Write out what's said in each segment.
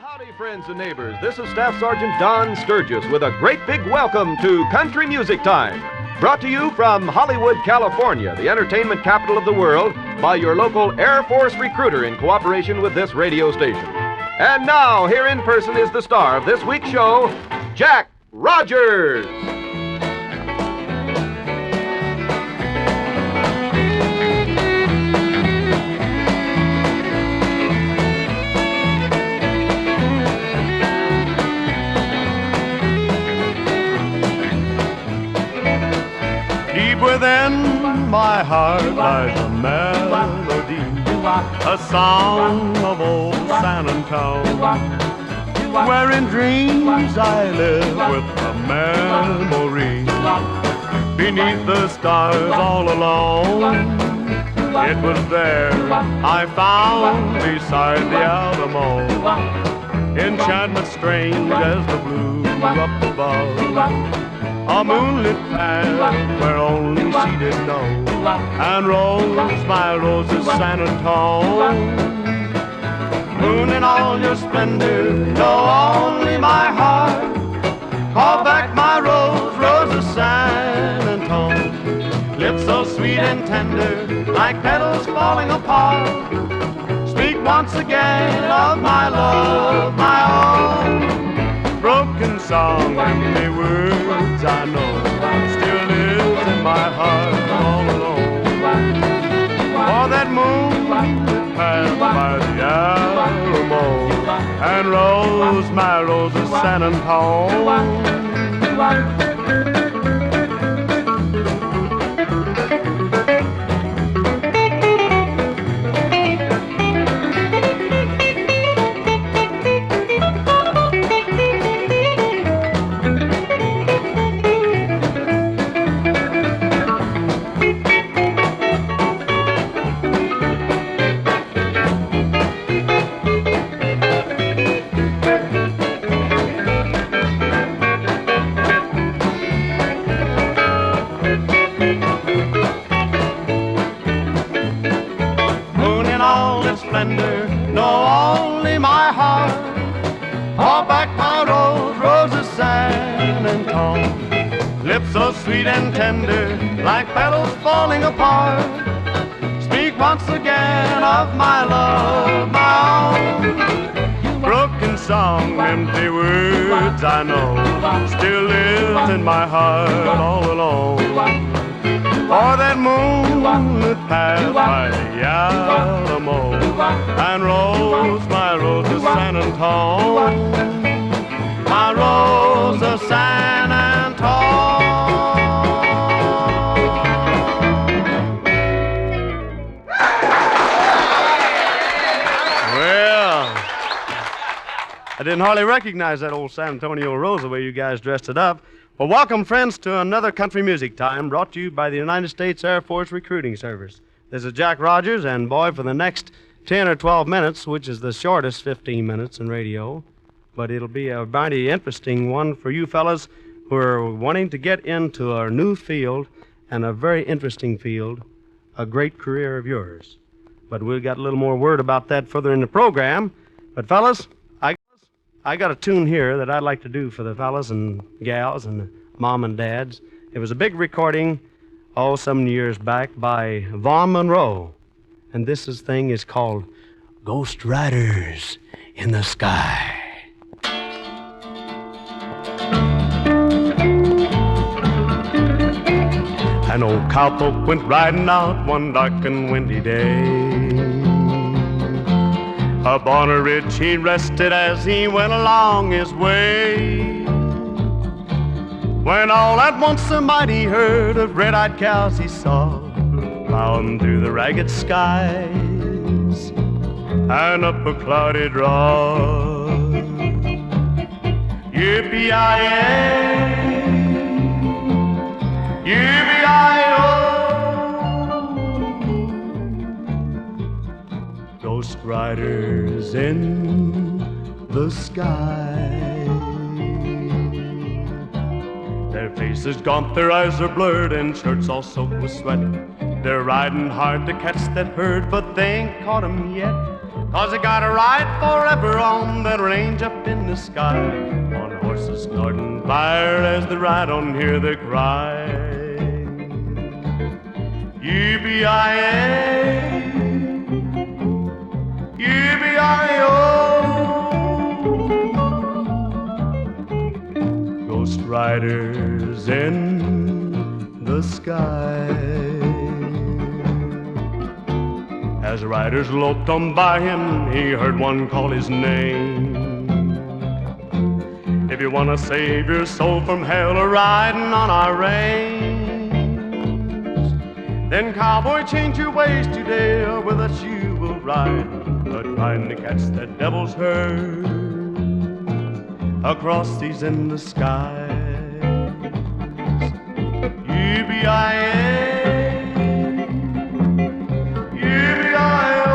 Howdy, friends and neighbors. This is Staff Sergeant Don Sturgis with a great big welcome to Country Music Time. Brought to you from Hollywood, California, the entertainment capital of the world, by your local Air Force recruiter in cooperation with this radio station. And now, here in person is the star of this week's show, Jack Rogers. Deep within my heart lies a melody, a song of old San Antonio, where in dreams I live with a memory. Beneath the stars all alone, it was there I found beside the Alamo, enchantment strange as the blue up above. A moonlit path where only she did know, and rose my roses San Antone. Moon in all your splendor, know only my heart. Call back my rose, roses San Antone. Lips so sweet and tender, like petals falling apart. Speak once again of my love, my own. Broken song, empty words I know, still lives in my heart all alone. For that moon that passed by the Alamo, and rose my roses San Antone. Splendor, know only my heart. Call back my rose, roses San Antone. Lips so sweet and tender, like petals falling apart. Speak once again of my love, my own. Broken song, empty words I know, still lives in my heart all alone. For that moon that passed by the Alamo, and rose my roses San Antone, my rose of San Antone. Well, I didn't hardly recognize that old San Antonio rose the way you guys dressed it up. Well, welcome, friends, to another Country Music Time brought to you by the United States Air Force Recruiting Service. This is Jack Rogers, and boy, for the next 10 or 12 minutes, which is the shortest 15 minutes in radio, but it'll be a mighty interesting one for you fellas who are wanting to get into a new field and a very interesting field, a great career of yours. But we've got a little more word about that further in the program. But fellas, I got a tune here that I'd like to do for the fellas and gals and the mom and dads. It was a big recording, some years back by Vaughn Monroe. And this thing is called Ghost Riders in the Sky. An old cowpoke went riding out one dark and windy day. Up on a ridge he rested as he went along his way, when all at once a mighty herd of red-eyed cows he saw plowing through the ragged skies and up a cloudy draw. Yippee-yi-yay, yippee-yi-oh, ghost riders in the sky. Their faces gaunt, their eyes are blurred, and shirts all soaked with sweat. They're riding hard to catch that herd, but they ain't caught 'em yet. 'cause he got a ride forever on that range up in the sky, on horses starting fire as they ride on, hear they cry. Yippee-yi-yay, yippee-yi-yo. Ghost riders in the sky. As riders loped on by him, he heard one call his name. If you want to save your soul from hell or riding on our range, then cowboy, change your ways today, or with us you will ride, trying to catch that devil's herd across these endless skies. Yippee-yi-yay, yippee-yi-yo.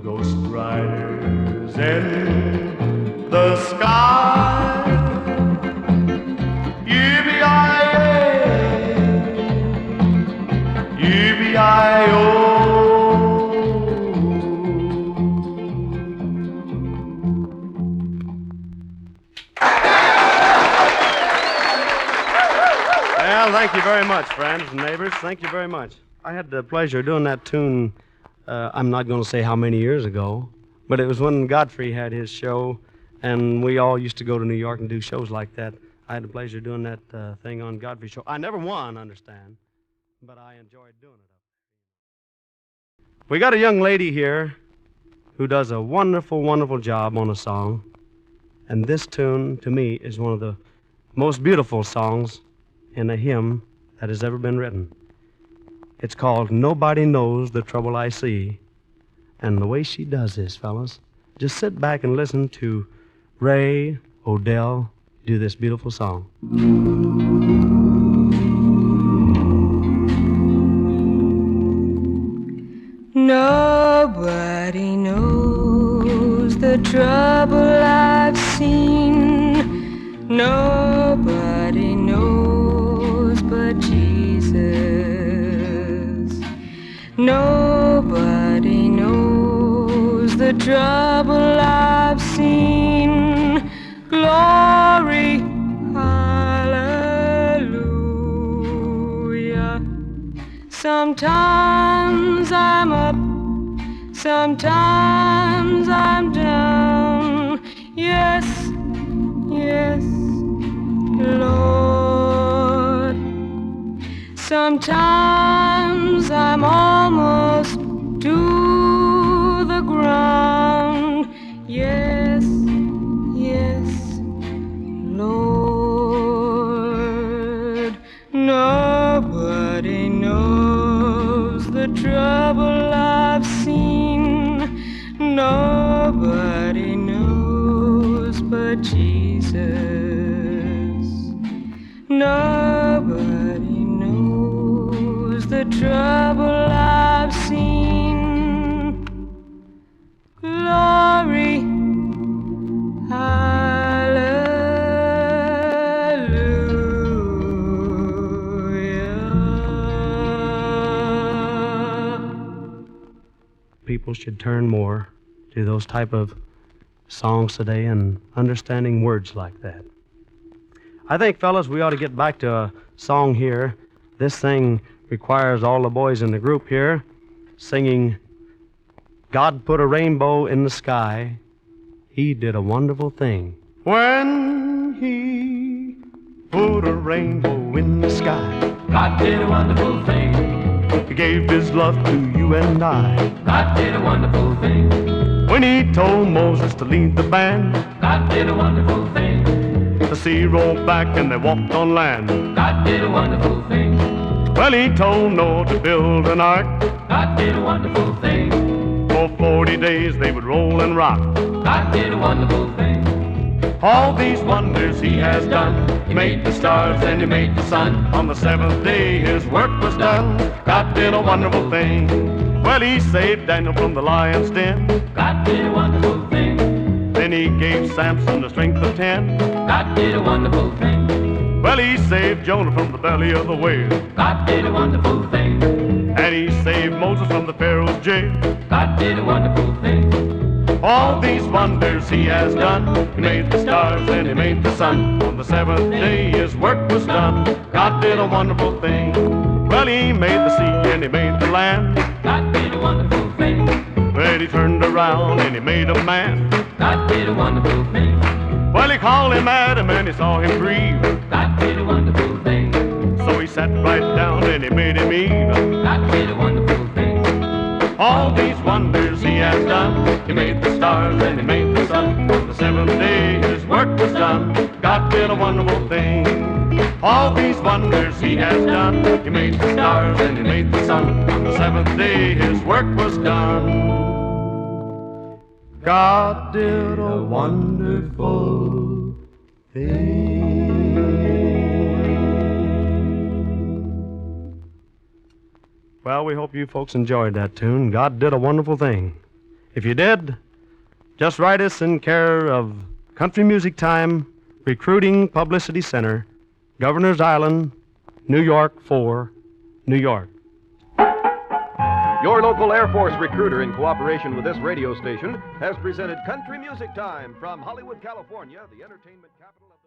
Ghost riders in the sky. Yippee-yi-yay, yippee-yi-yo. Well, thank you very much, friends and neighbors. Thank you very much. I had the pleasure of doing that tune, I'm not going to say how many years ago, but it was when Godfrey had his show, and we all used to go to New York and do shows like that. I had the pleasure of doing that thing on Godfrey's show. I never won, understand, but I enjoyed doing it. We got a young lady here who does a wonderful, wonderful job on a song, and this tune, to me, is one of the most beautiful songs in a hymn that has ever been written. It's called Nobody Knows the Trouble I See. And the way she does this, fellas, just sit back and listen to Ray Odell do this beautiful song. Nobody knows the trouble I've seen. Nobody knows but Jesus. Nobody knows the trouble I've seen. Glory, hallelujah. Sometimes I'm up, sometimes I'm down. Yes, yes, Lord. Sometimes I'm almost to the ground. Yes, yes, Lord. Nobody knows the trouble I've seen. Nobody knows but Jesus. Nobody knows the trouble I've seen. Glory, hallelujah. People should turn more to those type of songs today and understanding words like that. I think, fellas, we ought to get back to a song here. This thing requires all the boys in the group here singing, God put a rainbow in the sky. He did a wonderful thing. When he put a rainbow in the sky, God did a wonderful thing. he gave his love to you and I. God did a wonderful thing. When he told Moses to lead the band, God did a wonderful thing. the sea rolled back and they walked on land. God did a wonderful thing. Well, he told Noah to build an ark. God did a wonderful thing. For 40 days they would roll and rock. God did a wonderful thing. All these wonders he has done. He made the stars and he made the sun. On the seventh day his work was done. God did a wonderful thing. Well, he saved Daniel from the lion's den. God did a wonderful thing. Then he gave Samson the strength of 10. God did a wonderful thing. Well, he saved Jonah from the belly of the whale. God did a wonderful thing. and he saved Moses from the Pharaoh's jail. God did a wonderful thing. All these wonders he has done. He made the stars and he made the sun. On the seventh day his work was done. God did a wonderful thing. Well, he made the sea and he made the land. God did a wonderful thing. Then he turned around and he made a man. God did a wonderful thing. Well, he called him Adam and he saw him grieve. God did a wonderful thing. So he sat right down and he made him Eve. God did a wonderful thing. All these wonders he has done. He made the stars and he made the sun. On the seventh day his work was done. God did a wonderful thing. All these wonders he has done. He made the stars and he made the sun. On the seventh day his work was done. God did a wonderful thing. Well, we hope you folks enjoyed that tune. God did a wonderful thing. If you did, just write us in care of Country Music Time, Recruiting Publicity Center, Governor's Island, New York 4, New York. Your local Air Force recruiter, in cooperation with this radio station, has presented Country Music Time from Hollywood, California, the entertainment capital of...